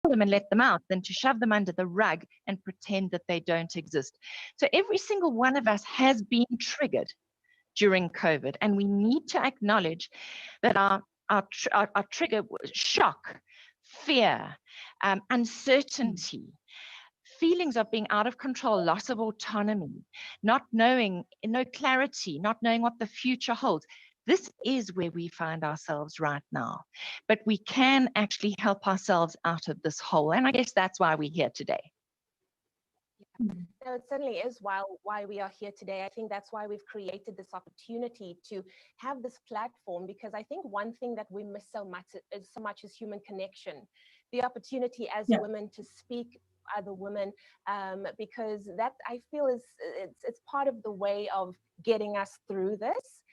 them and let them out than to shove them under the rug and pretend that they don't exist. So every single one of us has been triggered during COVID, and we need to acknowledge that our trigger was shock, fear, uncertainty, feelings of being out of control, loss of autonomy, not knowing, no clarity, not knowing what the future holds. This is where we find ourselves right now. But we can actually help ourselves out of this hole. And I guess that's why we're here today. No, it certainly is why we are here today. I think that's why we've created this opportunity to have this platform, because I think one thing that we miss so much is human connection. The opportunity as women to speak other women, because that I feel is it's part of the way of getting us through this.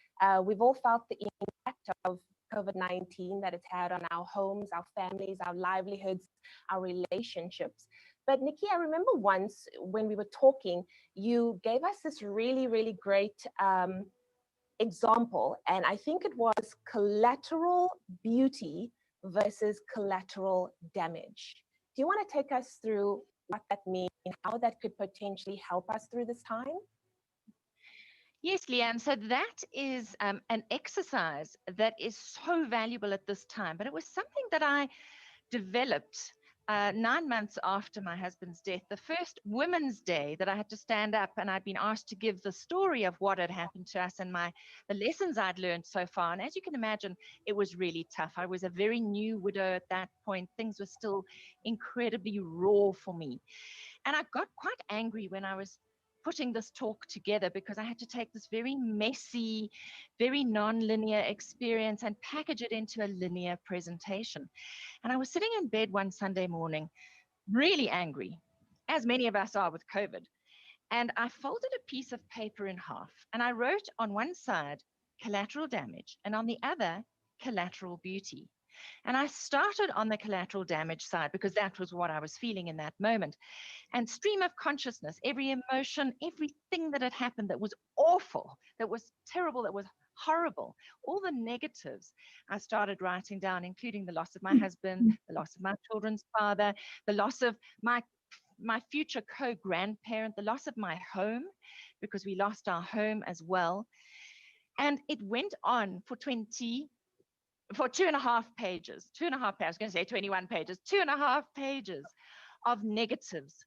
We've all felt the impact of COVID-19 that it's had on our homes, our families, our livelihoods, our relationships. But Nikki, I remember once when we were talking, you gave us this really, really great example, and I think it was collateral beauty versus collateral damage. Do you want to take us through what that means, how that could potentially help us through this time? Yes, Leigh-Anne. So that is an exercise that is so valuable at this time, but it was something that I developed 9 months after my husband's death, the first Women's Day that I had to stand up, and I'd been asked to give the story of what had happened to us and the lessons I'd learned so far. And as you can imagine, it was really tough. I was a very new widow at that point. Things were still incredibly raw for me. And I got quite angry when I was putting this talk together, because I had to take this very messy, very non-linear experience and package it into a linear presentation. And I was sitting in bed one Sunday morning, really angry, as many of us are with COVID. And I folded a piece of paper in half, and I wrote on one side, collateral damage, and on the other, collateral beauty. And I started on the collateral damage side because that was what I was feeling in that moment. And stream of consciousness, every emotion, everything that had happened that was awful, that was terrible, that was horrible, all the negatives I started writing down, including the loss of my husband, the loss of my children's father, the loss of my future co-grandparent, the loss of my home, because we lost our home as well. And it went on for 2.5 pages, 2.5 pages, I was going to say 21 pages, 2.5 pages of negatives.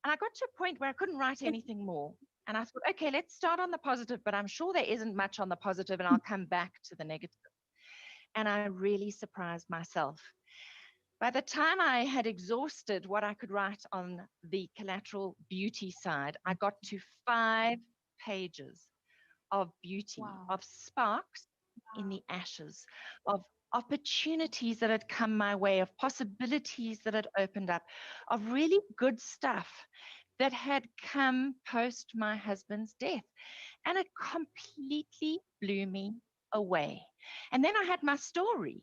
And I got to a point where I couldn't write anything more. And I thought, okay, let's start on the positive, but I'm sure there isn't much on the positive, and I'll come back to the negative. And I really surprised myself. By the time I had exhausted what I could write on the collateral beauty side, I got to 5 pages of beauty, of sparks in the ashes, of opportunities that had come my way, of possibilities that had opened up, of really good stuff that had come post my husband's death. And it completely blew me away. And then I had my story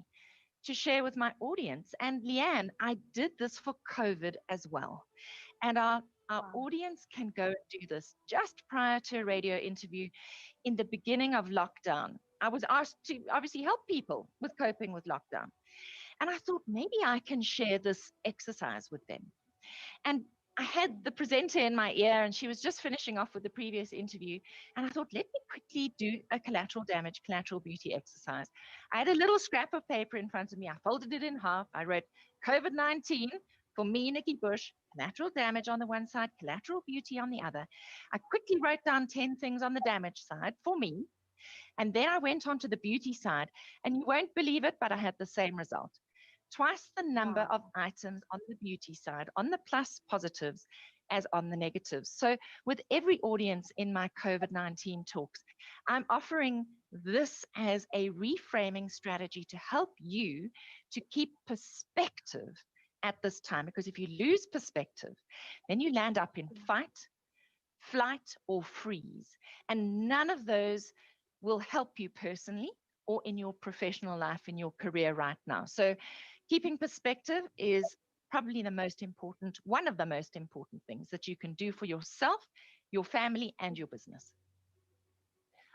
to share with my audience. And Leigh-Anne, I did this for COVID as well. And our audience can go and do this. Just prior to a radio interview in the beginning of lockdown, I was asked to obviously help people with coping with lockdown. And I thought maybe I can share this exercise with them. And I had the presenter in my ear, and she was just finishing off with the previous interview. And I thought, let me quickly do a collateral damage, collateral beauty exercise. I had a little scrap of paper in front of me. I folded it in half. I wrote COVID-19 for me, Nikki Bush, collateral damage on the one side, collateral beauty on the other. I quickly wrote down 10 things on the damage side for me. And then I went on to the beauty side. And you won't believe it, but I had the same result. Twice the number of items on the beauty side, on the plus positives, as on the negatives. So with every audience in my COVID-19 talks, I'm offering this as a reframing strategy to help you to keep perspective at this time. Because if you lose perspective, then you land up in fight, flight, or freeze. And none of those will help you personally or in your professional life, in your career right now. So keeping perspective is probably one of the most important things that you can do for yourself, your family, and your business.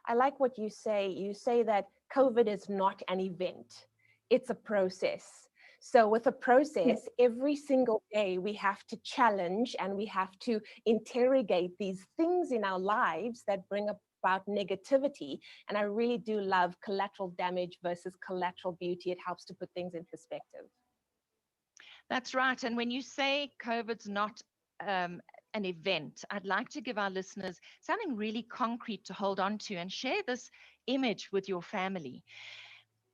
I like what you say. You say that COVID is not an event, it's a process. So with a process, every single day we have to challenge and we have to interrogate these things in our lives that bring about negativity. And I really do love collateral damage versus collateral beauty. It helps to put things in perspective. That's right. And when you say COVID's not an event, I'd like to give our listeners something really concrete to hold on to and share this image with your family.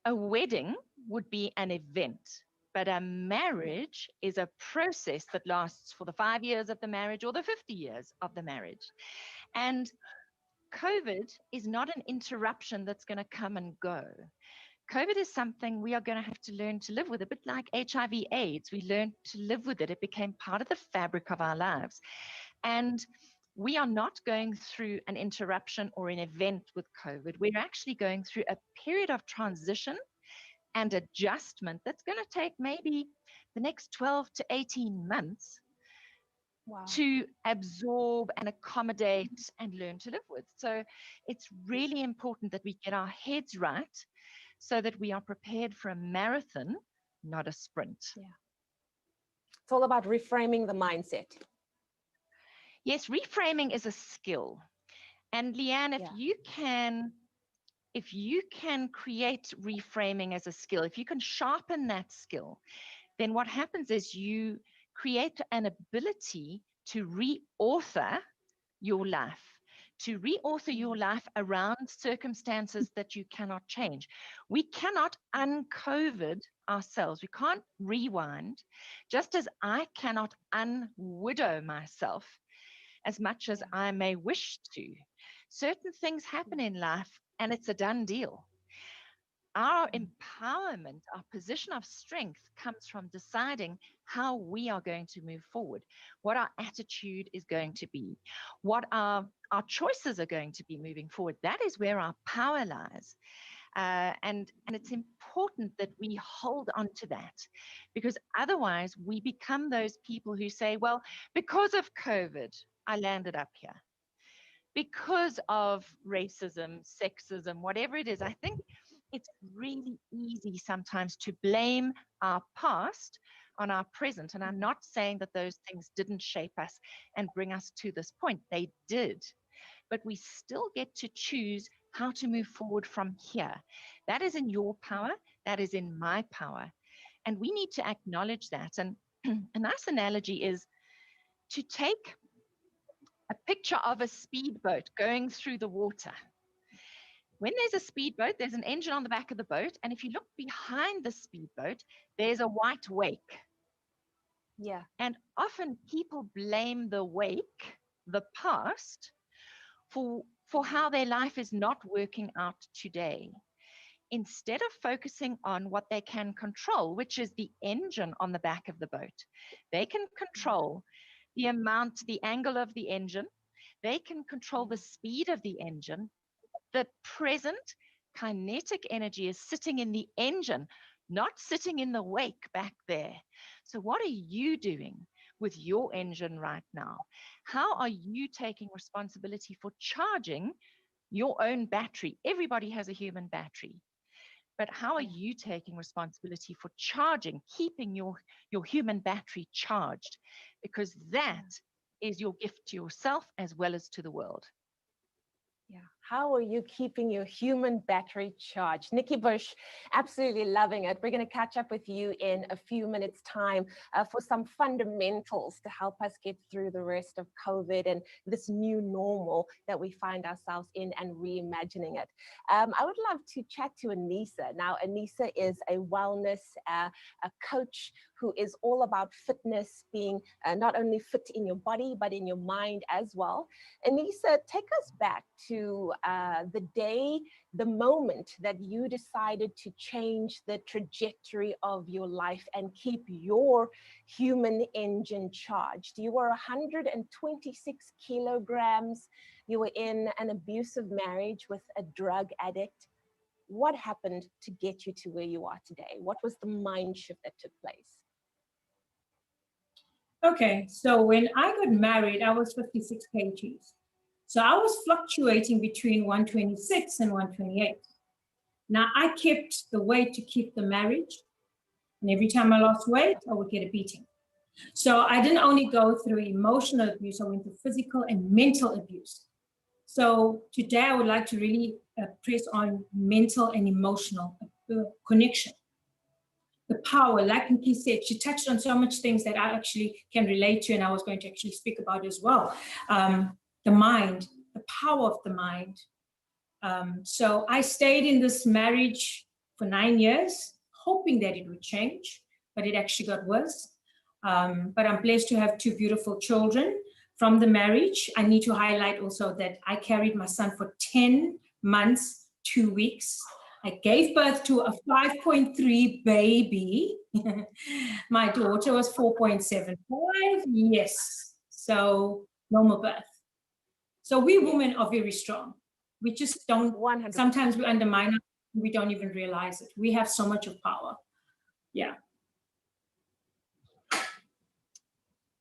A wedding would be an event, but a marriage is a process that lasts for the 5 years of the marriage or the 50 years of the marriage. And COVID is not an interruption that's going to come and go. COVID is something we are going to have to learn to live with, a bit like HIV/AIDS. We learned to live with it. It became part of the fabric of our lives. And we are not going through an interruption or an event with COVID. We're actually going through a period of transition and adjustment that's going to take maybe the next 12 to 18 months to absorb and accommodate and learn to live with. So it's really important that we get our heads right so that we are prepared for a marathon, not a sprint. Yeah. It's all about reframing the mindset. Yes, reframing is a skill. And Leigh-Anne, if you can create reframing as a skill, if you can sharpen that skill, then what happens is you create an ability to reauthor your life, to reauthor your life around circumstances that you cannot change. We cannot un-COVID ourselves. We can't rewind, just as I cannot un-widow myself as much as I may wish to. Certain things happen in life and it's a done deal. Our empowerment, our position of strength comes from deciding how we are going to move forward, what our attitude is going to be, what our choices are going to be moving forward. That is where our power lies. And it's important that we hold on to that, because otherwise we become those people who say, well, because of COVID, I landed up here. Because of racism, sexism, whatever it is, I think it's really easy sometimes to blame our past on our present. And I'm not saying that those things didn't shape us and bring us to this point. They did. But we still get to choose how to move forward from here. That is in your power. That is in my power. And we need to acknowledge that. And a nice analogy is to take a picture of a speedboat going through the water. When there's a speedboat, there's an engine on the back of the boat. And if you look behind the speedboat, there's a white wake. Yeah. And often people blame the wake, the past, for how their life is not working out today, instead of focusing on what they can control, which is the engine on the back of the boat. They can control the amount, the angle of the engine. They can control the speed of the engine. The present kinetic energy is sitting in the engine, not sitting in the wake back there. So what are you doing with your engine right now? How are you taking responsibility for charging your own battery? Everybody has a human battery. But how are you taking responsibility for charging, keeping your human battery charged? Because that is your gift to yourself as well as to the world. Yeah. How are you keeping your human battery charged? Nikki Bush, absolutely loving it. We're going to catch up with you in a few minutes' time for some fundamentals to help us get through the rest of COVID and this new normal that we find ourselves in and reimagining it. I would love to chat to Anisa. Now, Anisa is a wellness a coach who is all about fitness, being not only fit in your body, but in your mind as well. Anisa, take us back to the day, the moment that you decided to change the trajectory of your life and keep your human engine charged. You were 126 kilograms. You were in an abusive marriage with a drug addict. What happened to get you to where you are today? What was the mind shift that took place? Okay, so when I got married, I was 56 kgs. So I was fluctuating between 126 and 128. Now I kept the weight to keep the marriage, And every time I lost weight, I would get a beating. So I didn't only go through emotional abuse, I went through physical and mental abuse. So today I would like to really press on mental and emotional connection. The power, like Nikki said, she touched on so much things that I actually can relate to, and I was going to actually speak about as well. The mind, the power of the mind. So I stayed in this marriage for 9 years, hoping that it would change, but it actually got worse. But I'm blessed to have 2 beautiful children from the marriage. I need to highlight also that I carried my son for 10 months, 2 weeks. I gave birth to a 5.3 baby. My daughter was 4.75. Yes. So normal birth. So we women are very strong. We just don't, 100%. Sometimes we undermine it. We don't even realize it. We have so much of power. Yeah.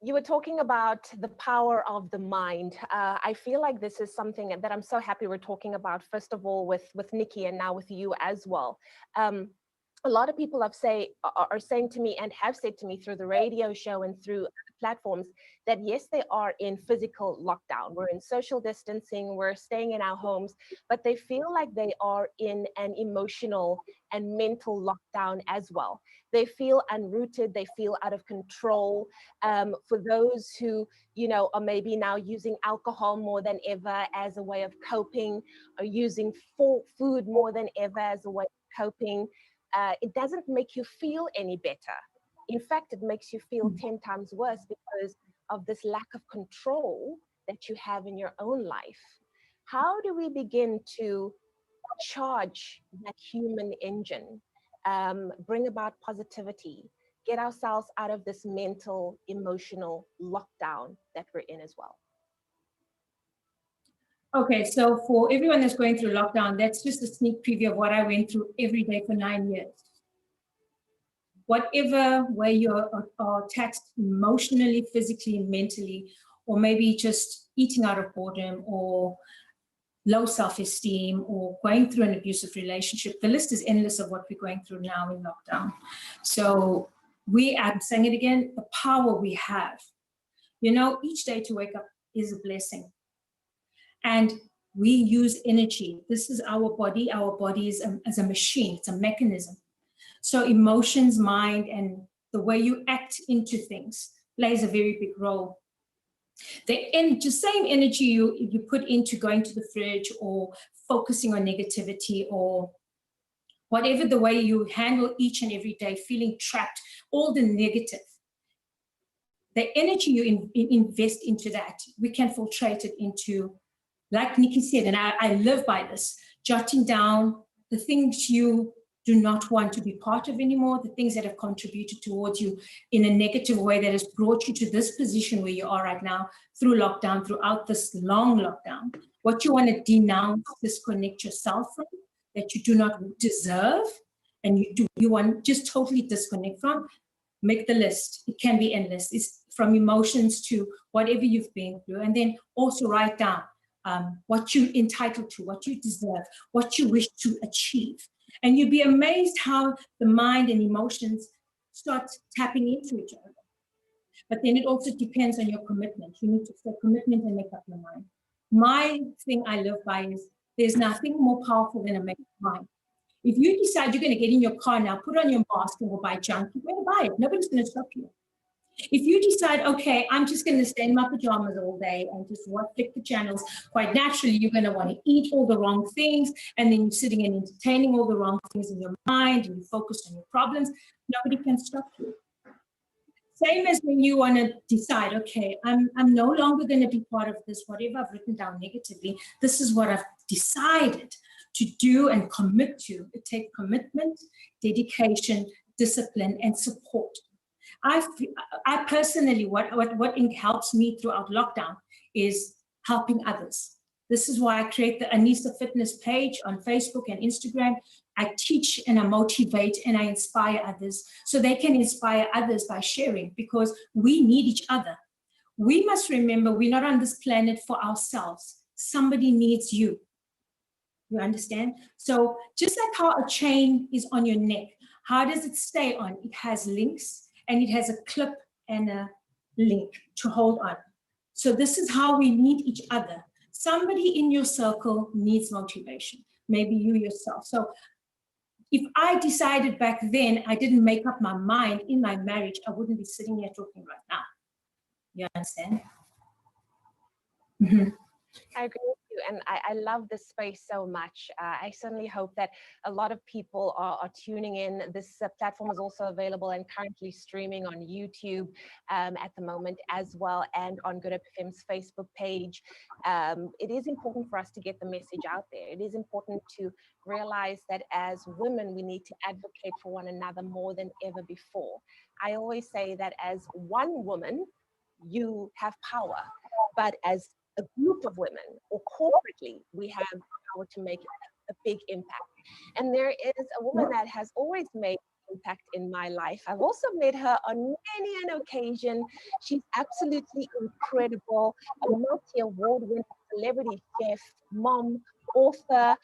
You were talking about the power of the mind. I feel like this is something that I'm so happy we're talking about, first of all, with Nikki and now with you as well. A lot of people are saying to me and have said to me through the radio show and through platforms that yes, they are in physical lockdown. We're in social distancing, we're staying in our homes, but they feel like they are in an emotional and mental lockdown as well. They feel unrooted, they feel out of control. For those who, are maybe now using alcohol more than ever as a way of coping, or using food more than ever as a way of coping, it doesn't make you feel any better. In fact, it makes you feel 10 times worse because of this lack of control that you have in your own life. How do we begin to charge that human engine, bring about positivity, get ourselves out of this mental, emotional lockdown that we're in as well? Okay, so for everyone that's going through lockdown, that's just a sneak preview of what I went through every day for 9 years. Whatever way you are taxed emotionally, physically, and mentally, or maybe just eating out of boredom or low self-esteem or going through an abusive relationship, the list is endless of what we're going through now in lockdown. So I'm saying it again, the power we have. Each day to wake up is a blessing. And we use energy. This is our body. Our body is as a machine. It's a mechanism. So emotions, mind, and the way you act into things plays a very big role. The same energy you put into going to the fridge or focusing on negativity or whatever the way you handle each and every day, feeling trapped, all the negative, the energy you invest into that, we can filtrate it into, like Nikki said, and I live by this, jotting down the things you do not want to be part of anymore, the things that have contributed towards you in a negative way that has brought you to this position where you are right now through lockdown, throughout this long lockdown. What you want to denounce, disconnect yourself from, that you do not deserve, and you want just totally disconnect from, make the list. It can be endless. It's from emotions to whatever you've been through. And then also write down what you're entitled to, what you deserve, what you wish to achieve. And you'd be amazed how the mind and emotions start tapping into each other. But then it also depends on your commitment. You need to set commitment and make up your mind. My thing I live by is there's nothing more powerful than a made mind. If you decide you're going to get in your car now, put on your mask and go buy junk, you're going to buy it. Nobody's going to stop you. If you decide, okay, I'm just going to stay in my pajamas all day and just flick the channels, quite naturally, you're going to want to eat all the wrong things, and then you're sitting and entertaining all the wrong things in your mind, and you're focused on your problems. Nobody can stop you. Same as when you want to decide, okay, I'm no longer going to be part of this, whatever I've written down negatively, this is what I've decided to do and commit to. It takes commitment, dedication, discipline, and support. I personally, what helps me throughout lockdown is helping others. This is why I create the Anisa Fitness page on Facebook and Instagram. I teach and I motivate and I inspire others so they can inspire others by sharing, because we need each other. We must remember we're not on this planet for ourselves. Somebody needs you. You understand? So just like how a chain is on your neck, How does it stay on? It has links and it has a clip and a link to hold on. So this is how we need each other. Somebody in your circle needs motivation, maybe you yourself. So if I decided back then I didn't make up my mind in my marriage, I wouldn't be sitting here talking right now. You understand? Mm-hmm. I agree with you, and I love this space so much. I certainly hope that a lot of people are tuning in. This platform is also available and currently streaming on YouTube at the moment as well, and on Good Hope FM's Facebook page. It is important for us to get the message out there. It is important to realize that as women, we need to advocate for one another more than ever before. I always say that as one woman, you have power, but as a group of women or corporately, we have power to make a big impact. And there is a woman that has always made an impact in my life. I've also met her on many an occasion. She's absolutely incredible, a multi-award winning celebrity chef, mom, author.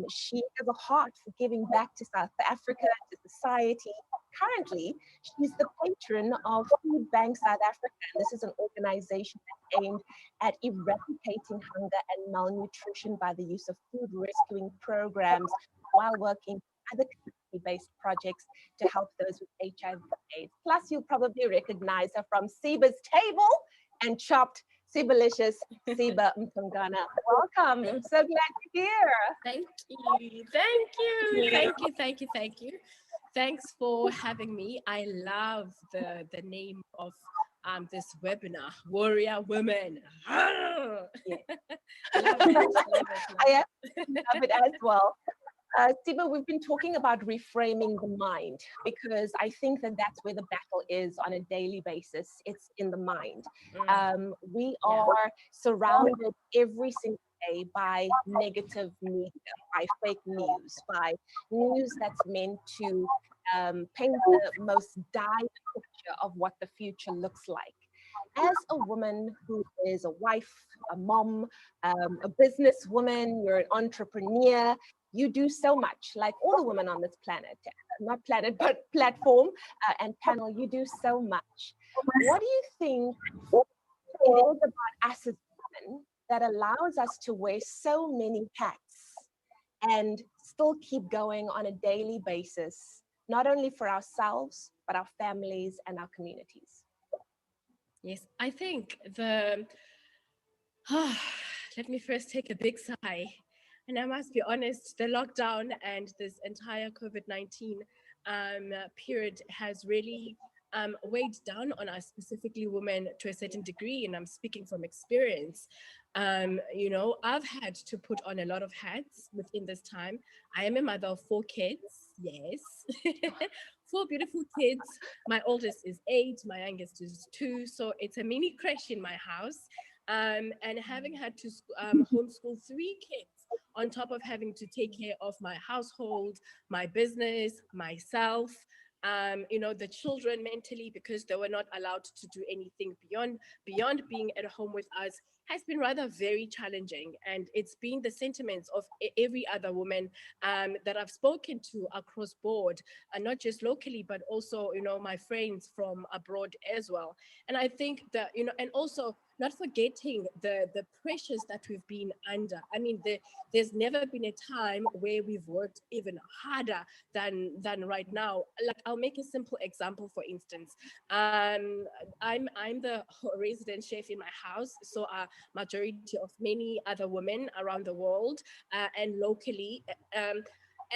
She has a heart for giving back to South Africa, to society. Currently, she's the patron of Food Bank South Africa. And this is an organization that's aimed at eradicating hunger and malnutrition by the use of food rescuing programs while working other community-based projects to help those with HIV/AIDS. Plus, you'll probably recognize her from Siba's Table and Chopped. Sibalicious, Siba Mtongana. Welcome. I'm so glad you're here. Thank you. Thank you. Thank you. Thank you. Thank you. Thanks for having me. I love the name of this webinar, Warrior Women. Yeah. Love it. I love it as well. Siba, we've been talking about reframing the mind because I think that that's where the battle is on a daily basis. It's in the mind. We are surrounded every single day by negative media, by fake news, by news that's meant to paint the most dire picture of what the future looks like. As a woman who is a wife, a mom, a businesswoman, you're an entrepreneur, you do so much, like all the women on this planet, not planet, but platform and panel, you do so much. What do you think it is about us as women that allows us to wear so many hats and still keep going on a daily basis, not only for ourselves, but our families and our communities? Yes, I think let me first take a big sigh. And I must be honest, the lockdown and this entire COVID-19 period has really weighed down on us, specifically women, to a certain degree. And I'm speaking from experience. You know, I've had to put on a lot of hats within this time. I am a mother of 4 kids. Yes. 4 beautiful kids. My oldest is 8, my youngest is 2. So it's a mini creche in my house. And having had to homeschool 3 kids on top of having to take care of my household, my business, myself, you know, the children mentally, because they were not allowed to do anything beyond being at home with us, has been rather very challenging. And it's been the sentiments of every other woman that I've spoken to across board, and not just locally, but also, you know, my friends from abroad as well. And I think that, you know, and also not forgetting the pressures that we've been under. I mean, there's never been a time where we've worked even harder than right now. Like, I'll make a simple example, for instance. I'm the resident chef in my house, so a majority of many other women around the world and locally.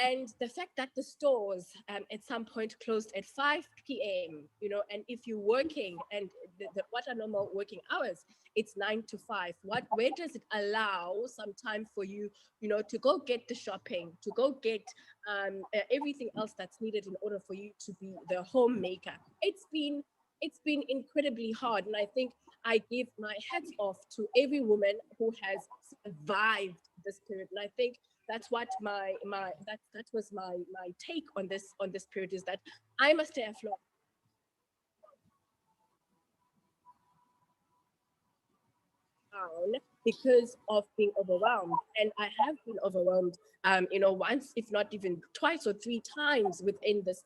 And the fact that the stores at some point closed at 5 p.m., you know, and if you're working and what are normal working hours, it's 9 to 5. Where does it allow some time for you, you know, to go get the shopping, to go get everything else that's needed in order for you to be the homemaker? It's been incredibly hard. And I think I give my hats off to every woman who has survived this period. And I think that's what that was my take on this period, is that I must stay afloat. because of being overwhelmed. And I have been overwhelmed, once, if not even twice or three times within this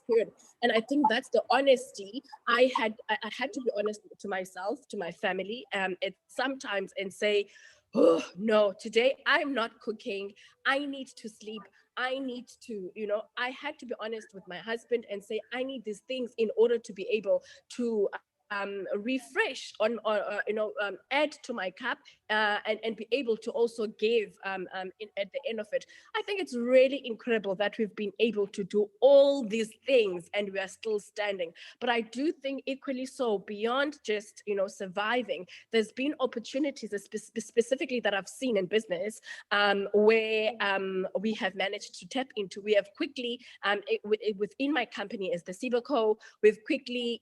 period. And I think that's the honesty I had to be honest to myself, to my family, sometimes, and say, oh no, today I'm not cooking. I need to sleep. I need to, I had to be honest with my husband and say, I need these things in order to be able to refresh add to my cup, and be able to also give at the end of it. I think it's really incredible that we've been able to do all these things and we are still standing. But I do think equally so, beyond just surviving, there's been opportunities specifically that I've seen in business, where we have managed to tap into. We have quickly, within my company as the Siba Co, we've quickly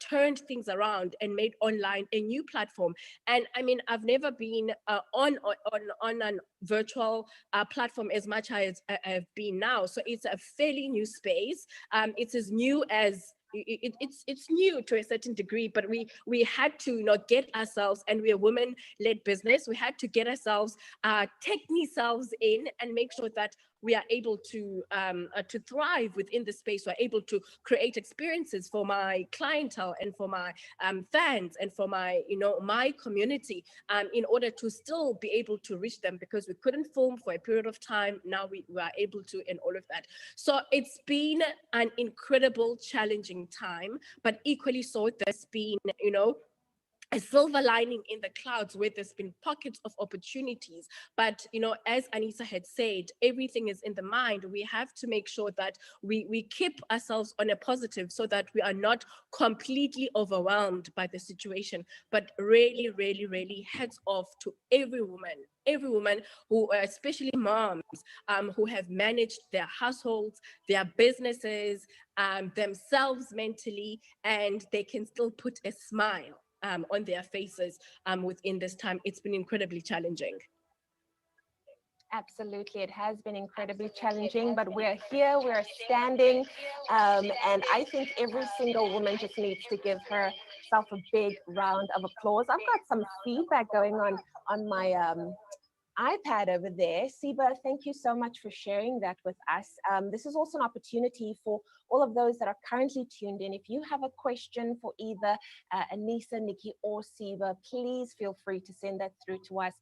turned things around and made online a new platform. And I mean, I've never been on a virtual platform as much as I've been now. So it's a fairly new space. It's as new as it's new to a certain degree, but we had to get ourselves, and we're a women-led business. We had to get ourselves, technique selves in, and make sure that we are able to thrive within the space. We're able to create experiences for my clientele and for my fans and for my my community, in order to still be able to reach them, because we couldn't film for a period of time. Now we are able to, and all of that. So it's been an incredible, challenging time, but equally so, there's been a silver lining in the clouds, where there's been pockets of opportunities. But as Anisa had said, everything is in the mind. We have to make sure that we keep ourselves on a positive, so that we are not completely overwhelmed by the situation. But really, really, really heads off to every woman who, especially moms, who have managed their households, their businesses, themselves mentally, and they can still put a smile on their faces within this time. It's been incredibly challenging. Absolutely, it has been incredibly challenging, but we're here, we're standing, and I think every single woman just needs to give herself a big round of applause. I've got some feedback going on my iPad over there. Siba, thank you so much for sharing that with us. This is also an opportunity for all of those that are currently tuned in. If you have a question for either Anisa, Nikki, or Siba, please feel free to send that through to us.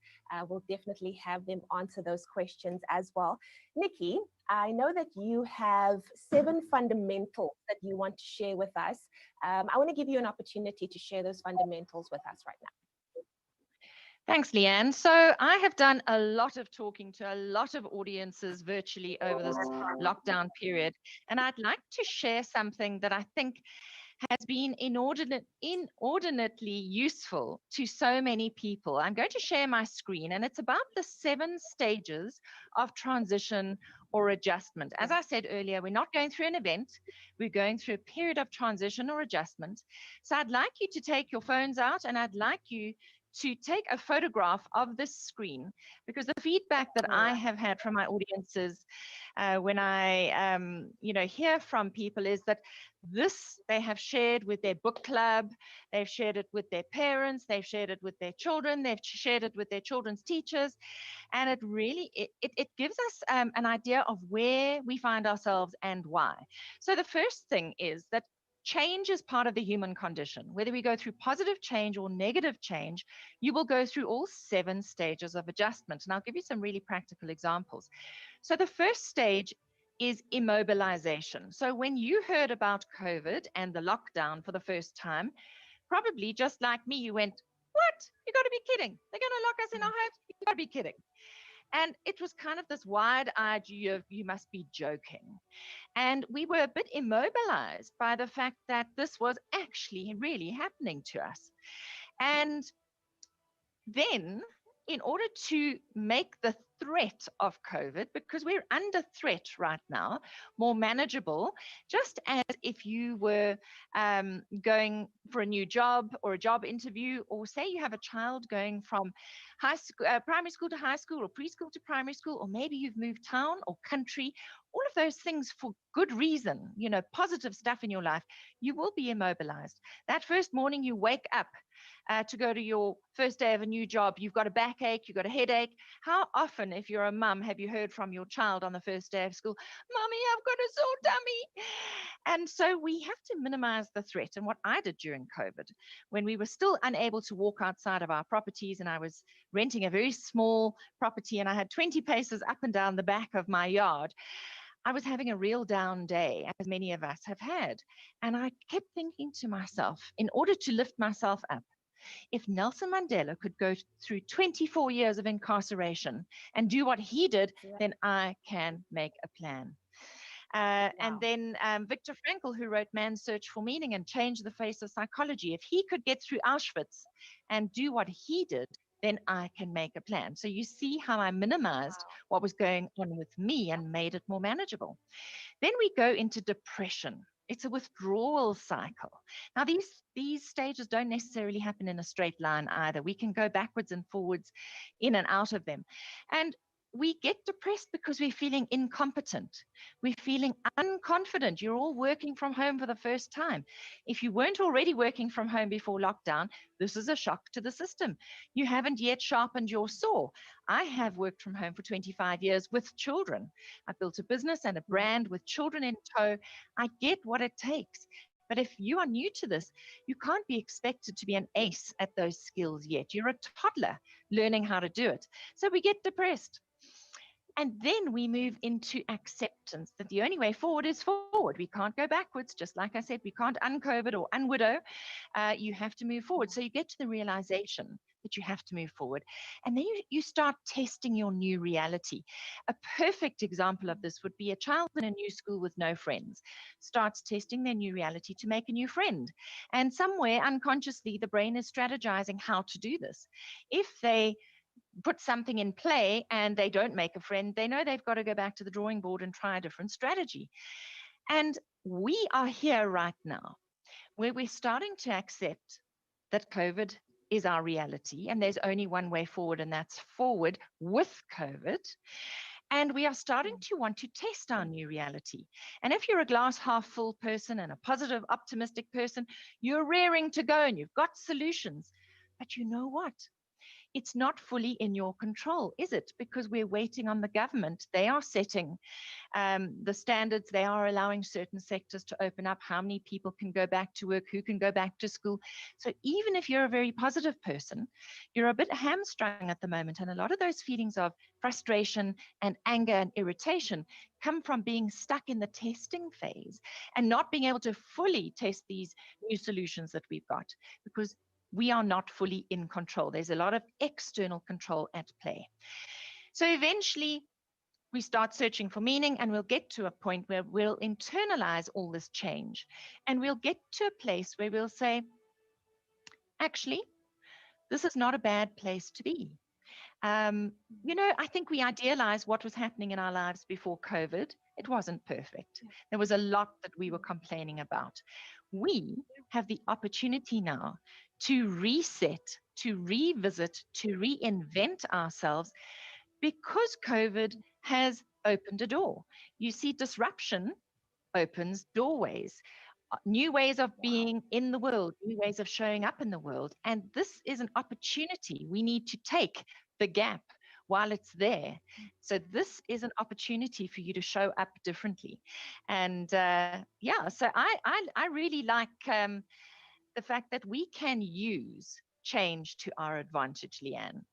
We'll definitely have them answer those questions as well. Nikki, I know that you have 7 fundamentals that you want to share with us. I want to give you an opportunity to share those fundamentals with us right now. Thanks, Leigh-Anne. So I have done a lot of talking to a lot of audiences virtually over this lockdown period, and I'd like to share something that I think has been inordinately useful to so many people. I'm going to share my screen, and it's about the 7 stages of transition or adjustment. As I said earlier, we're not going through an event, we're going through a period of transition or adjustment. So I'd like you to take your phones out, and I'd like you to take a photograph of this screen, because the feedback that I have had from my audiences when I hear from people is that they have shared with their book club, they've shared it with their parents, they've shared it with their children, they've shared it with their children's teachers, and it really it gives us an idea of where we find ourselves and why. So the first thing is that change is part of the human condition. Whether we go through positive change or negative change, you will go through all 7 stages of adjustment. And I'll give you some really practical examples. So the first stage is immobilization. So when you heard about COVID and the lockdown for the first time, probably just like me, you went, what? You got to be kidding. They're going to lock us in our homes? You got to be kidding. And it was kind of this wide-eyed, you must be joking. And we were a bit immobilized by the fact that this was actually really happening to us. And then, in order to make the threat of COVID, because we're under threat right now, more manageable, just as if you were going for a new job or a job interview, or say you have a child going from primary school to high school, or preschool to primary school, or maybe you've moved town or country, all of those things for good reason, positive stuff in your life, you will be immobilized. That first morning you wake up to go to your first day of a new job, you've got a backache, you've got a headache. How often, if you're a mum, have you heard from your child on the first day of school, "Mommy, I've got a sore tummy"? And so we have to minimize the threat. And what I did during COVID, when we were still unable to walk outside of our properties, and I was renting a very small property and I had 20 paces up and down the back of my yard, I was having a real down day, as many of us have had. And I kept thinking to myself, in order to lift myself up, if Nelson Mandela could go through 24 years of incarceration and do what he did, then I can make a plan. And then Viktor Frankl, who wrote Man's Search for Meaning and Change the Face of Psychology, if he could get through Auschwitz and do what he did, then I can make a plan. So you see how I minimized what was going on with me and made it more manageable. Then we go into depression. It's a withdrawal cycle. Now, these stages don't necessarily happen in a straight line either. We can go backwards and forwards, in and out of them. And we get depressed because we're feeling incompetent. We're feeling unconfident. You're all working from home for the first time. If you weren't already working from home before lockdown, this is a shock to the system. You haven't yet sharpened your saw. I have worked from home for 25 years with children. I built a business and a brand with children in tow. I get what it takes. But if you are new to this, you can't be expected to be an ace at those skills yet. You're a toddler learning how to do it. So we get depressed. And then we move into acceptance that the only way forward is forward. We can't go backwards. Just like I said, we can't un-COVID or un-widow. You have to move forward. So you get to the realization that you have to move forward. And then you start testing your new reality. A perfect example of this would be a child in a new school with no friends starts testing their new reality to make a new friend. And somewhere unconsciously, the brain is strategizing how to do this. If they put something in play and they don't make a friend, they know they've got to go back to the drawing board and try a different strategy. And we are here right now where we're starting to accept that COVID is our reality and there's only one way forward, and that's forward with COVID. And we are starting to want to test our new reality. And if you're a glass half full person and a positive, optimistic person, you're raring to go and you've got solutions. But you know what? It's not fully in your control, is it? Because we're waiting on the government. They are setting the standards. They are allowing certain sectors to open up, how many people can go back to work, who can go back to school. So even if you're a very positive person, you're a bit hamstrung at the moment. And a lot of those feelings of frustration and anger and irritation come from being stuck in the testing phase and not being able to fully test these new solutions that we've got, because we are not fully in control. There's a lot of external control at play. So eventually we start searching for meaning, and we'll get to a point where we'll internalize all this change. And we'll get to a place where we'll say, actually, this is not a bad place to be. I think we idealize what was happening in our lives before COVID. It wasn't perfect. There was a lot that we were complaining about. We have the opportunity now to reset, to revisit, to reinvent ourselves, because COVID has opened a door. You see, disruption opens doorways, new ways of being in the world, new ways of showing up in the world. And this is an opportunity. We need to take the gap while it's there. So this is an opportunity for you to show up differently. And so I really like the fact that we can use change to our advantage, Leigh-Anne.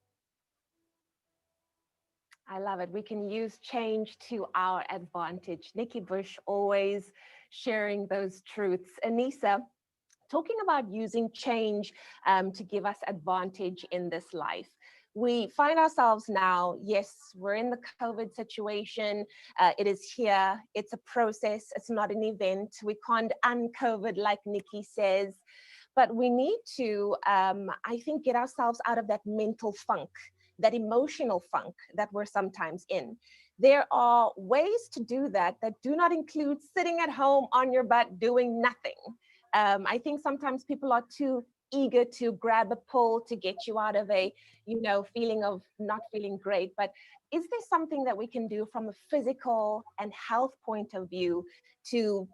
I love it. We can use change to our advantage. Nikki Bush always sharing those truths. Anisa, talking about using change to give us advantage in this life. We find ourselves now, yes, we're in the COVID situation. It is here. It's a process. It's not an event. We can't un-COVID, like Nikki says. But we need to, I think, get ourselves out of that mental funk, that emotional funk that we're sometimes in. There are ways to do that that do not include sitting at home on your butt doing nothing. I think sometimes people are too eager to grab a pull to get you out of a, feeling of not feeling great. But is there something that we can do from a physical and health point of view to,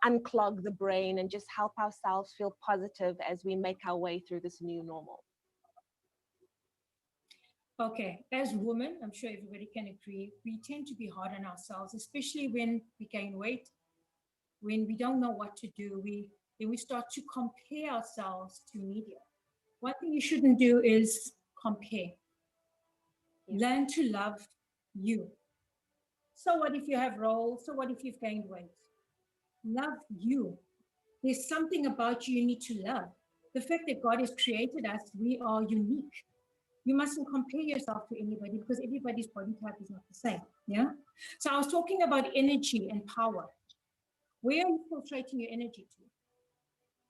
unclog the brain and just help ourselves feel positive as we make our way through this new normal? Okay, as women, I'm sure everybody can agree, we tend to be hard on ourselves, especially when we gain weight, when we don't know what to do, then we start to compare ourselves to media. One thing you shouldn't do is compare. Learn to love you. So what if you have roles? So what if you've gained weight? Love you. There's something about you need to love. The fact that God has created us, we are unique. You mustn't compare yourself to anybody because everybody's body type is not the same. Yeah. So I was talking about energy and power. Where are you filtrating your energy to?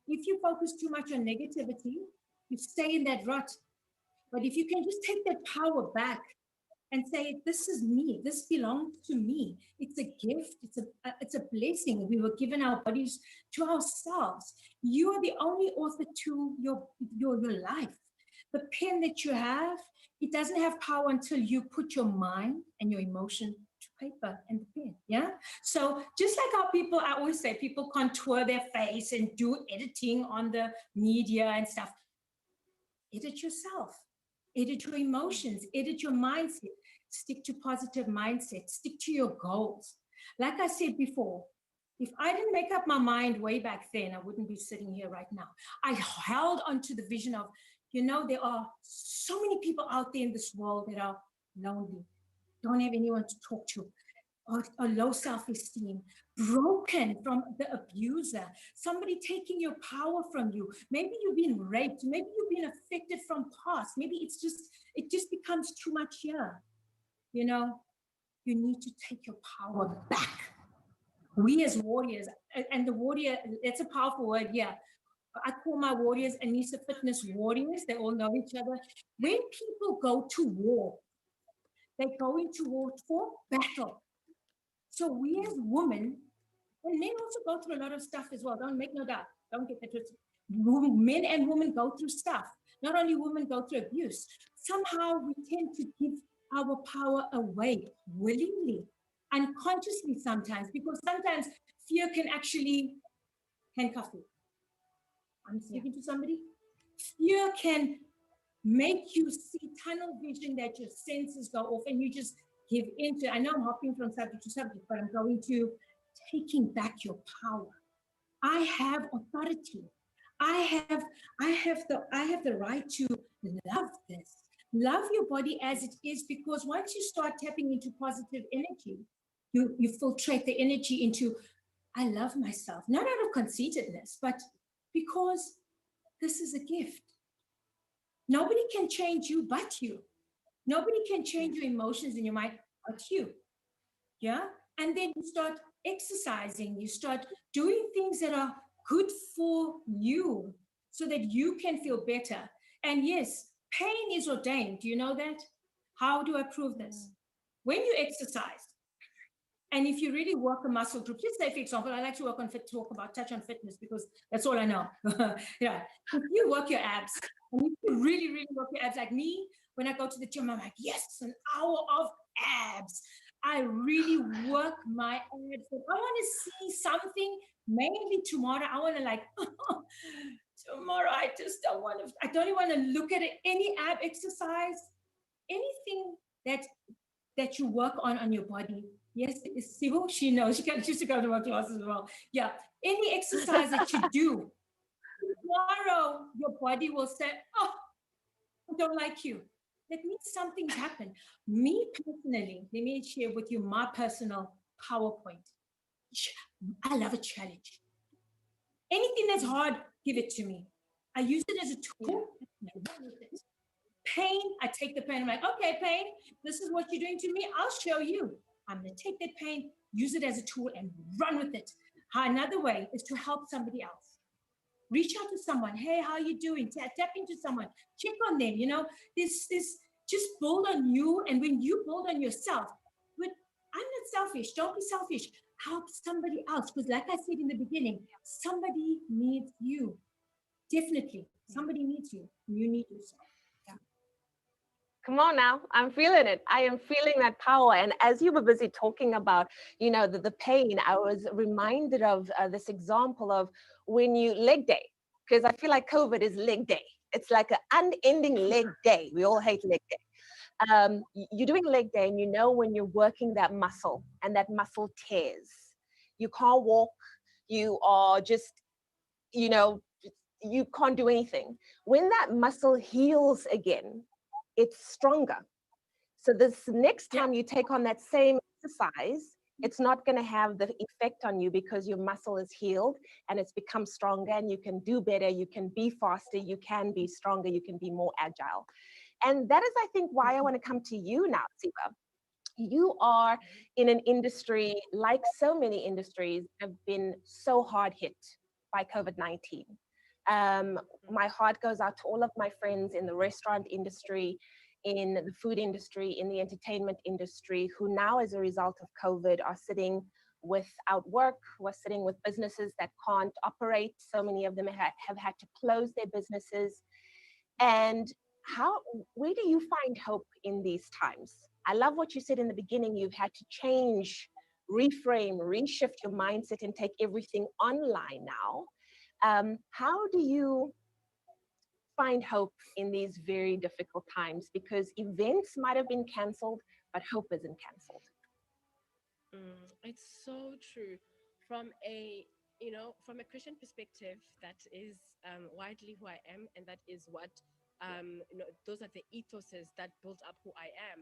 If you focus too much on negativity, you stay in that rut. But if you can just take that power back and say, this is me, this belongs to me. It's a gift, it's a blessing. We were given our bodies to ourselves. You are the only author to your life. The pen that you have, it doesn't have power until you put your mind and your emotion to paper and the pen, yeah? So just like how people, I always say, people contour their face and do editing on the media and stuff. Edit yourself, edit your emotions, edit your mindset, stick to positive mindset, stick to your goals. Like I said before, if I didn't make up my mind way back then, I wouldn't be sitting here right now. I held onto the vision of, there are so many people out there in this world that are lonely, don't have anyone to talk to, or low self-esteem, broken from the abuser, somebody taking your power from you. Maybe you've been raped, maybe you've been affected from past, maybe it just becomes too much here. You need to take your power back. We as warriors, and the warrior, it's a powerful word, yeah. I call my warriors Anisa fitness warriors. They all know each other. When people go to war, they go into war for battle. So we as women, and men also go through a lot of stuff as well. Don't make no doubt. Don't get that twisted. Men and women go through stuff. Not only women go through abuse. Somehow we tend to give our power away willingly, unconsciously sometimes, because sometimes fear can actually handcuff you. I'm speaking to somebody. Fear can make you see tunnel vision, that your senses go off and you just give into. I know I'm hopping from subject to subject, but I'm going to taking back your power. I have authority. I have the right to love this. Love your body as it is, because once you start tapping into positive energy, you filtrate the energy into, I love myself, not out of conceitedness, but because this is a gift. Nobody can change you but you. Nobody can change your emotions in your mind but you. Yeah? And then you start exercising, you start doing things that are good for you so that you can feel better. And yes, pain is ordained. Do you know that? How do I prove this? When you exercise, and if you really work a muscle group, just say, for example, I like to touch on fitness because that's all I know. Yeah. If you work your abs, and if you really, really work your abs, like me, when I go to the gym, I'm like, yes, an hour of abs. I really work my abs. I want to see something, mainly tomorrow. I want to tomorrow, I don't even want to look at it. Any ab exercise, anything that you work on your body. Yes, Siba, she knows. She used to go to my classes as well. Yeah, any exercise that you do, tomorrow your body will say, oh, I don't like you. That means something's happened. Me personally, let me share with you my personal PowerPoint. I love a challenge. Anything that's hard, give it to me. I use it as a tool. Pain, I take the pain. I'm like, okay, pain, this is what you're doing to me. I'll show you. I'm going to take that pain, use it as a tool, and run with it. Another way is to help somebody else. Reach out to someone. Hey, how are you doing? Tap into someone. Check on them. This just build on you. And when you build on yourself, but I'm not selfish. Don't be selfish. Help somebody else. Because like I said in the beginning, somebody needs you. Definitely. Somebody needs you. You need yourself. Come on now, I'm feeling it. I am feeling that power. And as you were busy talking about, the pain, I was reminded of this example of when you leg day, because I feel like COVID is leg day. It's like an unending leg day. We all hate leg day. You're doing leg day, and when you're working that muscle and that muscle tears, you can't walk, you are just, you can't do anything. When that muscle heals again, it's stronger. So this next time you take on that same exercise, it's not going to have the effect on you because your muscle is healed and it's become stronger, and you can do better, you can be faster, you can be stronger, you can be more agile. And that is, I think, why I want to come to you now, Siba. You are in an industry, like so many industries, have been so hard hit by COVID-19. My heart goes out to all of my friends in the restaurant industry, in the food industry, in the entertainment industry, who now, as a result of COVID, are sitting without work, who are sitting with businesses that can't operate. So many of them have had to close their businesses. And where do you find hope in these times? I love what you said in the beginning. You've had to change, reframe, reshift your mindset and take everything online now. How do you find hope in these very difficult times? Because events might have been canceled, but hope isn't canceled. It's so true. From a from a Christian perspective, that is widely who I am, and that is what those are the ethoses that build up who I am.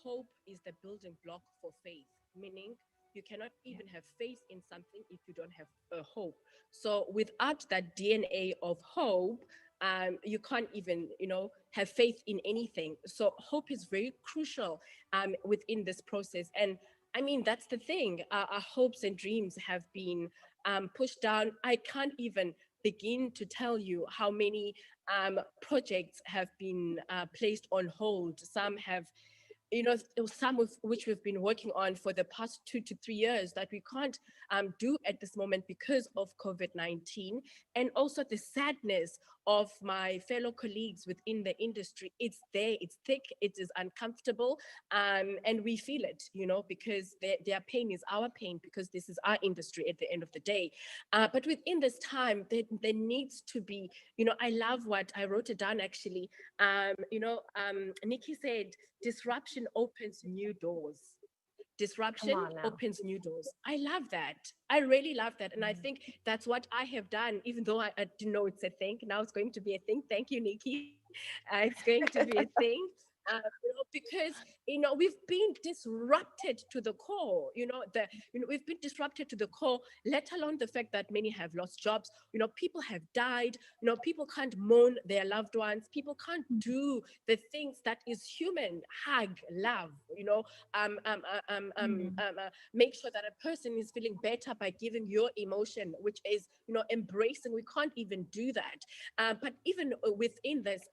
Hope is the building block for faith, meaning you cannot even have faith in something if you don't have a hope. So without that DNA of hope, you can't even have faith in anything. So hope is very crucial within this process. And I mean, that's the thing. Our hopes and dreams have been pushed down. I can't even begin to tell you how many projects have been placed on hold. Some have, some of which we've been working on for the past 2 to 3 years that we can't do at this moment because of COVID-19. And also the sadness of my fellow colleagues within the industry. It's there, it's thick, it is uncomfortable, and we feel it, because their pain is our pain, because this is our industry at the end of the day. But within this time, there needs to be, I love what I wrote it down actually. Nikki said, disruption opens new doors. Disruption opens new doors. I love that. I really love that. And I think that's what I have done, even though I didn't know it's a thing. Now it's going to be a thing. Thank you, Nikki. It's going to be a thing. Because we've been disrupted to the core. We've been disrupted to the core. Let alone the fact that many have lost jobs. People have died. People can't mourn their loved ones. People can't do the things that is human. Hug, love. Make sure that a person is feeling better by giving your emotion, which is embracing. We can't even do that. But even within this,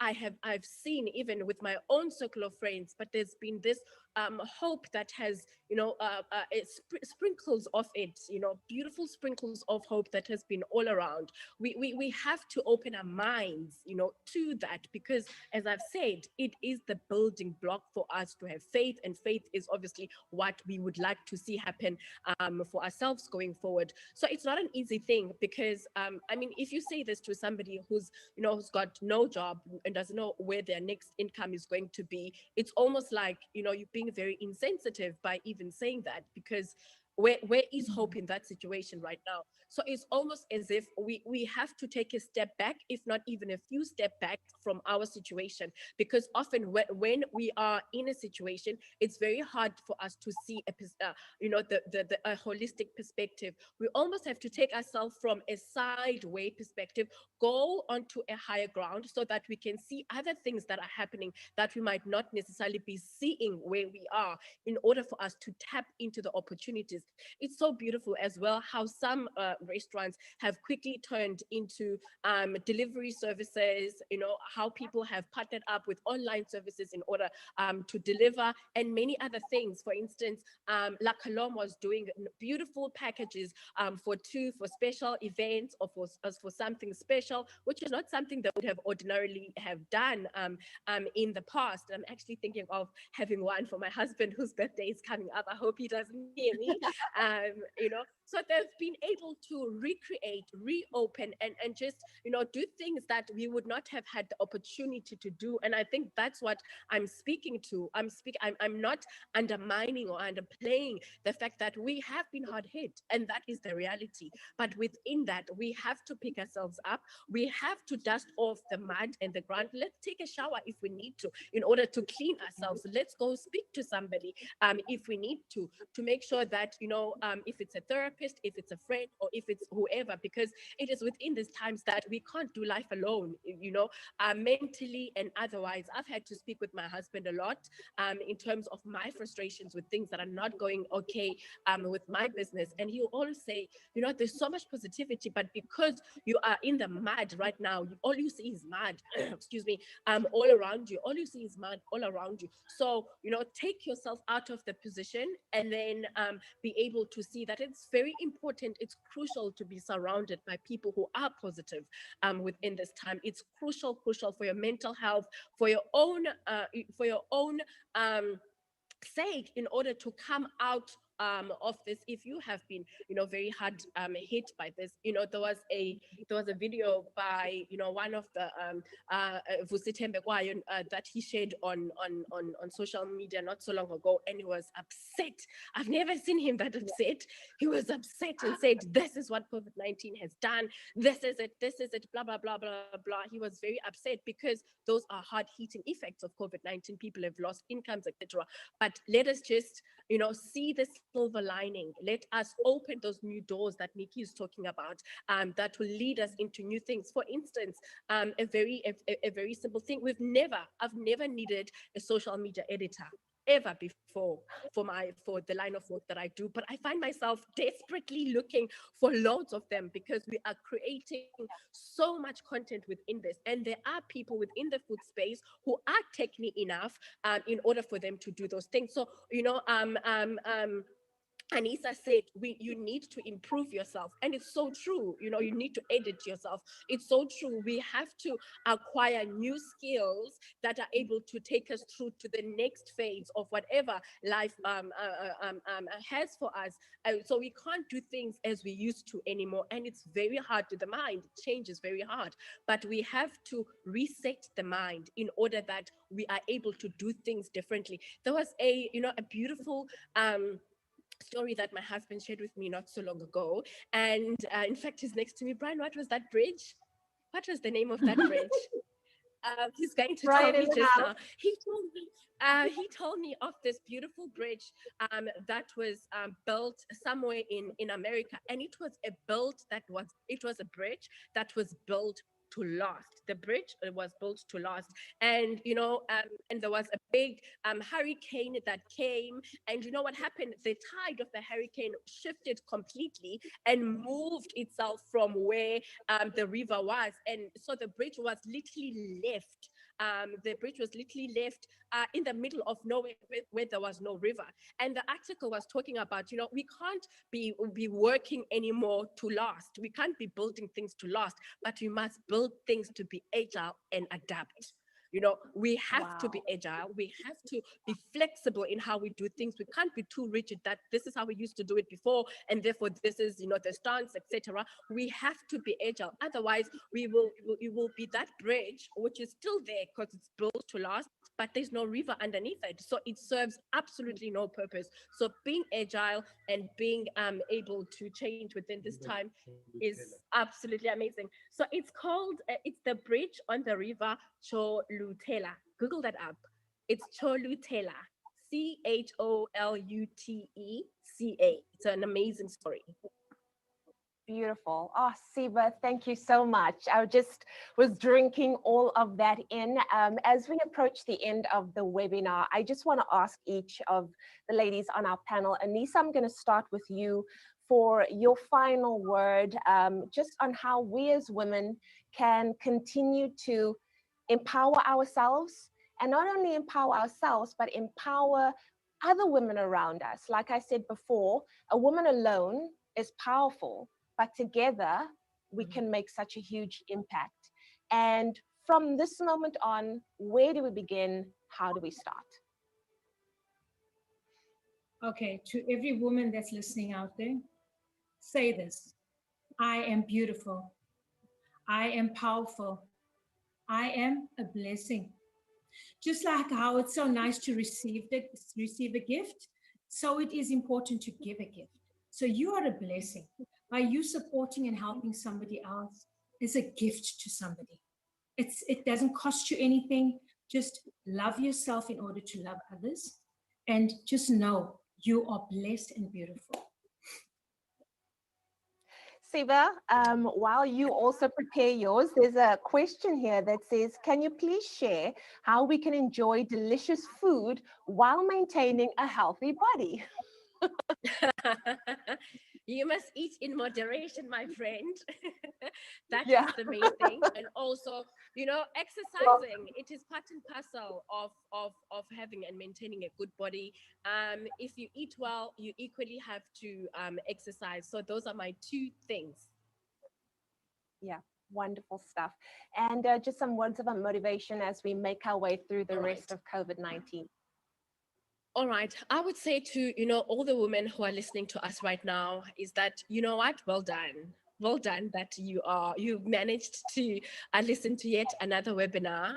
I've seen, even with my own circle of friends, but there's been this hope that has, sprinkles of it, beautiful sprinkles of hope that has been all around. We have to open our minds, to that, because as I've said, it is the building block for us to have faith, and faith is obviously what we would like to see happen for ourselves going forward. So it's not an easy thing, because I mean, if you say this to somebody who's got no job and doesn't know where their next income is going to be, it's almost like you're being very insensitive by even saying that, because where is hope in that situation right now? So it's almost as if we have to take a step back, if not even a few steps back from our situation, because often when we are in a situation, it's very hard for us to see a holistic perspective. We almost have to take ourselves from a sideway perspective, go onto a higher ground, so that we can see other things that are happening that we might not necessarily be seeing where we are, in order for us to tap into the opportunities It's so beautiful as well how some restaurants have quickly turned into delivery services, how people have partnered up with online services in order to deliver, and many other things. For instance, La Colombe was doing beautiful packages for special events, or for something special, which is not something that would have ordinarily have done in the past. I'm actually thinking of having one for my husband whose birthday is coming up. I hope he doesn't hear me. So they've been able to recreate, reopen, and just do things that we would not have had the opportunity to do. And I think that's what I'm speaking to. I'm not undermining or underplaying the fact that we have been hard hit, and that is the reality. But within that, we have to pick ourselves up. We have to dust off the mud and the ground. Let's take a shower if we need to, in order to clean ourselves. Let's go speak to somebody if we need to make sure that, if it's a therapist, if it's a friend, or if it's whoever, because it is within these times that we can't do life alone, mentally and otherwise. I've had to speak with my husband a lot in terms of my frustrations with things that are not going okay with my business. And he'll always say, there's so much positivity, but because you are in the mud right now, all you see is mud, excuse me, all around you. All you see is mud all around you. So, take yourself out of the position, and then be able to see that it's very important. It's crucial to be surrounded by people who are positive within this time. It's crucial for your mental health, for your own sake, in order to come out of this. If you have been very hard hit by this, there was a video by one of the Vusitembe Kwayo that he shared on social media not so long ago, and he was upset. I've never seen him that upset. He was upset and said, this is what COVID-19 has done, this is it, blah blah blah blah blah. He was very upset because those are hard hitting effects of COVID-19. People have lost incomes, etc. But let us just see the silver lining. Let us open those new doors that Nikki is talking about, that will lead us into new things. For instance, a very simple thing. I've never needed a social media editor ever before for the line of work that I do, but I find myself desperately looking for loads of them, because we are creating so much content within this, and there are people within the food space who are technical enough in order for them to do those things. So Anisa said, you need to improve yourself. And it's so true. You need to edit yourself. It's so true. We have to acquire new skills that are able to take us through to the next phase of whatever life has for us. So we can't do things as we used to anymore. And it's very hard to the mind. Change is very hard. But we have to reset the mind in order that we are able to do things differently. There was a beautiful story that my husband shared with me not so long ago, and in fact he's next to me. Brian, what was that bridge? What was the name of that bridge? He's going to tell me just now. He told me of this beautiful bridge that was built somewhere in America, and it was a bridge that was built to last. The bridge was built to last, and and there was a big hurricane that came, and what happened? The tide of the hurricane shifted completely and moved itself from where the river was, and so the bridge was literally left. The bridge was literally left in the middle of nowhere, where there was no river. And the article was talking about, we can't be working anymore to last. We can't be building things to last, but we must build things to be agile and adapt. We have to be agile. We have to be flexible in how we do things. We can't be too rigid that this is how we used to do it before, and therefore this is, the stance, etc. We have to be agile. Otherwise, it will be that bridge, which is still there because it's built to last, but there's no river underneath it. So it serves absolutely no purpose. So being agile and being able to change within this time is absolutely amazing. So it's called, it's the bridge on the river Cholutela. Google that up. It's Cholutela. Choluteka. It's an amazing story. Beautiful. Oh, Siba, thank you so much. I just was drinking all of that in. As we approach the end of the webinar, I just want to ask each of the ladies on our panel. Anisa, I'm going to start with you for your final word, just on how we as women can continue to empower ourselves, and not only empower ourselves, but empower other women around us. Like I said before, a woman alone is powerful, but together we can make such a huge impact. And from this moment on, where do we begin? How do we start? Okay, to every woman that's listening out there, say this: I am beautiful. I am powerful. I am a blessing. Just like how it's so nice to receive a gift, so it is important to give a gift. So you are a blessing. By you supporting and helping somebody else is a gift to somebody. It doesn't cost you anything. Just love yourself in order to love others. And just know you are blessed and beautiful. Siba, while you also prepare yours, there's a question here that says, can you please share how we can enjoy delicious food while maintaining a healthy body? You must eat in moderation, my friend. That Yeah. is the main thing. And also, exercising, it is part and parcel of having and maintaining a good body. If you eat well, you equally have to exercise. So those are my two things. Yeah, wonderful stuff. And just some words of motivation as we make our way through the rest of COVID-19. All right. I would say to, all the women who are listening to us right now is that, you know what? Well done. Well done that you've managed to listen to yet another webinar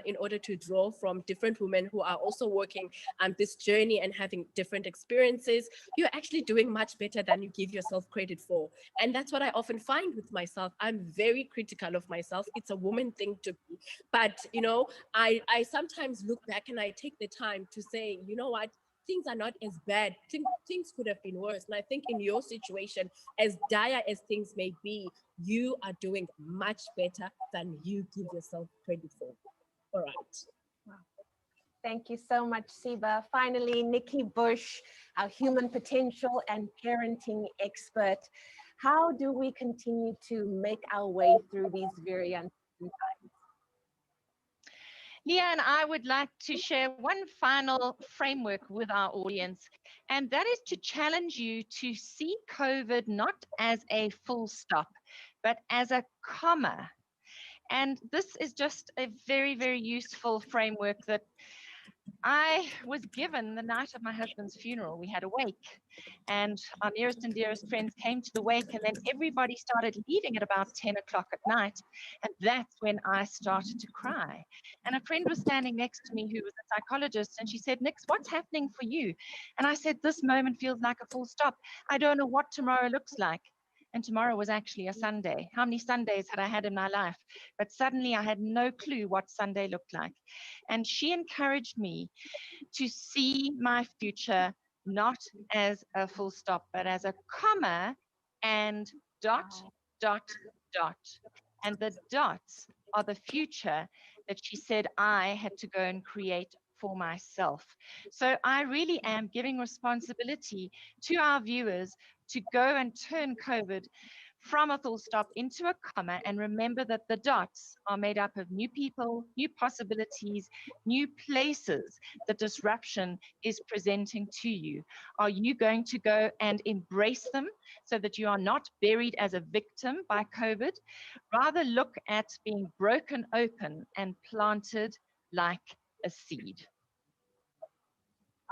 in order to draw from different women who are also working this journey and having different experiences. You're actually doing much better than you give yourself credit for. And that's what I often find with myself. I'm very critical of myself. It's a woman thing to be. But, I sometimes look back and I take the time to say, you know what? Things are not as bad. Things could have been worse. And I think in your situation, as dire as things may be, you are doing much better than you give yourself credit for. All right. Wow. Thank you so much, Siba. Finally, Nikki Bush, our human potential and parenting expert. How do we continue to make our way through these very uncertain times? Leigh-Anne, I would like to share one final framework with our audience, and that is to challenge you to see COVID not as a full stop, but as a comma. And this is just a very, very useful framework that I was given the night of my husband's funeral. We had a wake, and our nearest and dearest friends came to the wake, and then everybody started leaving at about 10 o'clock at night. And that's when I started to cry. And a friend was standing next to me who was a psychologist, and she said, Nix, what's happening for you? And I said, this moment feels like a full stop. I don't know what tomorrow looks like. And tomorrow was actually a Sunday. How many Sundays had I had in my life? But suddenly I had no clue what Sunday looked like. And she encouraged me to see my future not as a full stop, but as a comma and dot, dot, dot. And the dots are the future that she said I had to go and create for myself. So I really am giving responsibility to our viewers to go and turn COVID from a full stop into a comma, and remember that the dots are made up of new people, new possibilities, new places that disruption is presenting to you. Are you going to go and embrace them so that you are not buried as a victim by COVID? Rather look at being broken open and planted like a seed.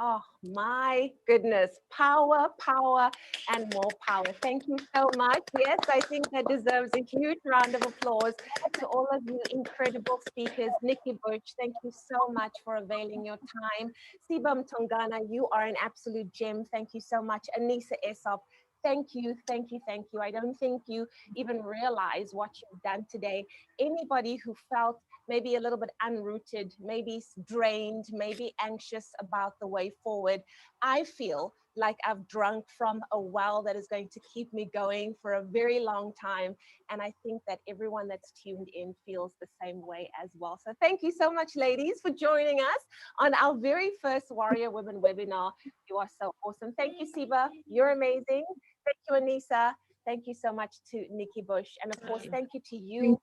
Oh my goodness, power, power, and more power. Thank you so much. Yes, I think that deserves a huge round of applause to all of you incredible speakers. Nikki Bush, thank you so much for availing your time. Siba Mtongana, you are an absolute gem. Thank you so much. Anisa Essop, thank you, thank you, thank you. I don't think you even realize what you've done today. Anybody who felt maybe a little bit unrooted, maybe drained, maybe anxious about the way forward, I feel like I've drunk from a well that is going to keep me going for a very long time. And I think that everyone that's tuned in feels the same way as well. So thank you so much, ladies, for joining us on our very first Warrior Women webinar. You are so awesome. Thank you, Siba. You're amazing. Thank you, Anisa. Thank you so much to Nikki Bush. And of course, thank you to you,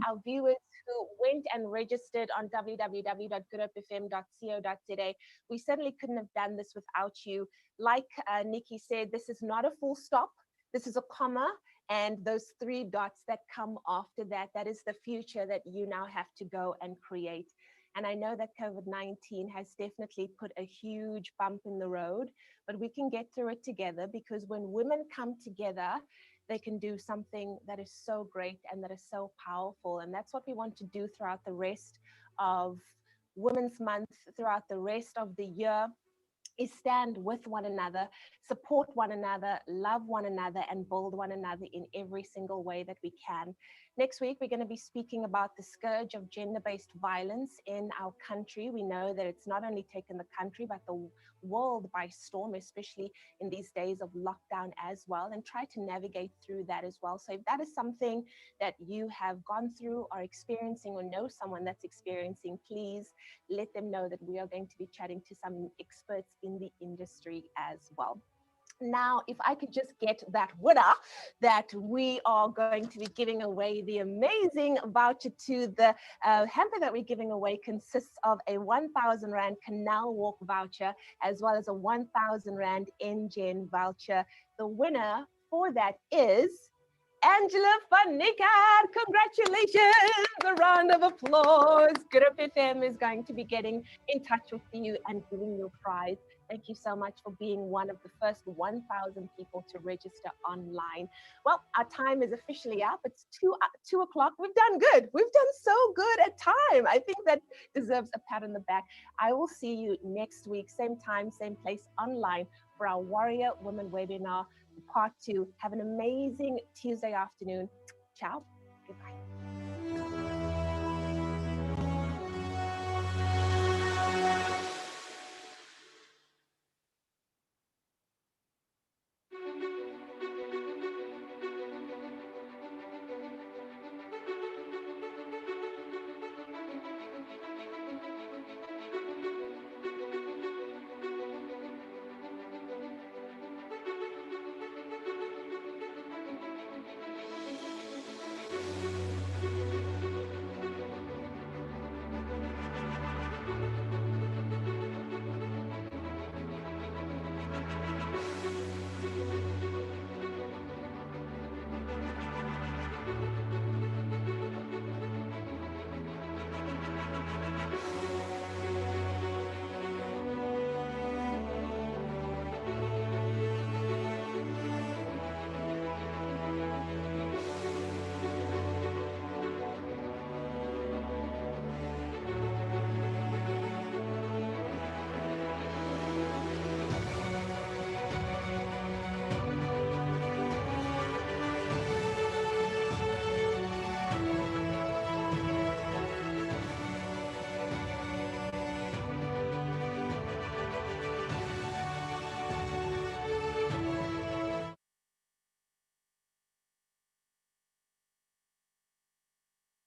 our viewers who went and registered on www.goodhopefm.co.za. We certainly couldn't have done this without you. Like Nikki said, this is not a full stop. This is a comma, and those 3 dots that come after that, that is the future that you now have to go and create. And I know that COVID-19 has definitely put a huge bump in the road, but we can get through it together, because when women come together, they can do something that is so great and that is so powerful. And that's what we want to do throughout the rest of Women's Month, throughout the rest of the year, is stand with one another, support one another, love one another, and build one another in every single way that we can. Next week, we're going to be speaking about the scourge of gender-based violence in our country. We know that it's not only taken the country, but the world by storm, especially in these days of lockdown as well, and try to navigate through that as well. So if that is something that you have gone through, are experiencing, or know someone that's experiencing, please let them know that we are going to be chatting to some experts in the industry as well. Now, if I could just get that winner that we are going to be giving away, the amazing voucher to the hamper that we're giving away consists of a 1,000 Rand Canal Walk voucher, as well as a 1,000 Rand Engen voucher. The winner for that is Angela van Nickard. Congratulations, a round of applause. Good Hope FM is going to be getting in touch with you and giving you a prize. Thank you so much for being one of the first 1,000 people to register online. Well, our time is officially up. It's 2 o'clock. We've done good. We've done so good at time. I think that deserves a pat on the back. I will see you next week, same time, same place, online for our Warrior Women webinar, part 2. Have an amazing Tuesday afternoon. Ciao. Goodbye.